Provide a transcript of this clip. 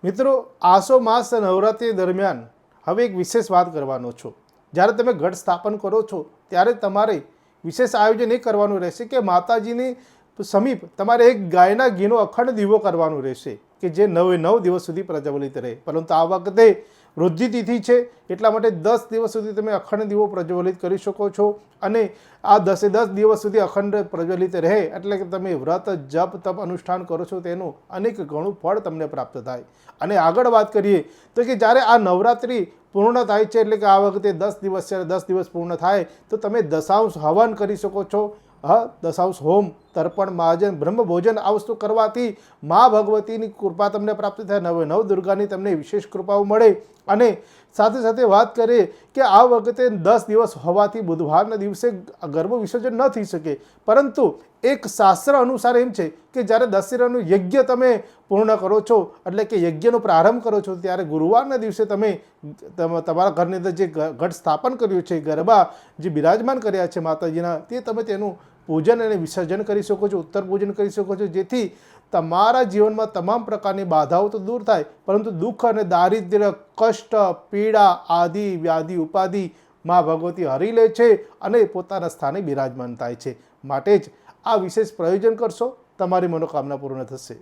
મિત્રો, આસો માસ નવરાત્રિ દરમિયાન હવે એક વિશેષ વાત કરવાનો છું. જ્યારે તમે ઘટ સ્થાપન કરો છો ત્યારે તમારે વિશેષ આયોજન એ કરવાનું રહેશે કે માતાજીની સમીપ તમારે એક ગાયના ઘીનો અખંડ દીવો કરવાનું રહેશે કે જે 9 દિવસ સુધી પ્રજ્વલિત રહે. પરંતુ આ વખતે વૃદ્ધિ તિથિ છે એટલા માટે 10 દિવસ સુધી તમે અખંડ દીવો પ્રજ્વલિત કરી શકો છો અને આ 10 દિવસ સુધી અખંડ પ્રજ્વલિત રહે એટલે કે તમે વ્રત જપ તપ અનુષ્ઠાન કરો છો તેનું અનેક ઘણું ફળ તમને પ્રાપ્ત થાય. અને આગળ વાત કરીએ તો કે જ્યારે આ નવરાત્રિ પૂર્ણ થાય છે એટલે કે આ વખતે 10 દિવસ છે, 10 દિવસ પૂર્ણ થાય તો તમે દશાંશ હવન કરી શકો છો. દશાંશ હોમ, તર્પણ, મહાજન, બ્રહ્મ ભોજન આ વસ્તુ કરવાથી મા ભગવતીની કૃપા તમને પ્રાપ્ત થાય. નવ દુર્ગાની તમને વિશેષ કૃપાઓ મળે. અને સાથે સાથે વાત કરીએ કે આ વખતે 10 દિવસ હોવાથી બુધવારના દિવસે ગરબા વિસર્જન ન થઈ શકે, પરંતુ એક શાસ્ત્ર અનુસાર એમ છે કે જ્યારે દશેરાનું યજ્ઞ તમે પૂર્ણ કરો છો એટલે કે યજ્ઞનો પ્રારંભ કરો છો ત્યારે ગુરુવારના દિવસે તમે તમારા ઘરની અંદર જે ઘટ સ્થાપન કર્યું છે, ગરબા જે બિરાજમાન કર્યા છે માતાજીના, તે તમે તેનું પૂજન અને વિસર્જન કરી શકો છો, ઉત્તર પૂજન કરી શકો છો, જેથી તમારા જીવનમાં તમામ પ્રકારની બાધાઓ તો દૂર થાય પરંતુ દુઃખ અને દારિદ્ર્ય, કષ્ટ, પીડા, આદિ વ્યાધિ ઉપાધિ મા ભગવતી હરી લે છે અને પોતાના સ્થાને બિરાજમાન થાય છે. માટે જ આ વિશેષ પ્રયોજન કરશો, તમારી મનોકામના પૂર્ણ થશે.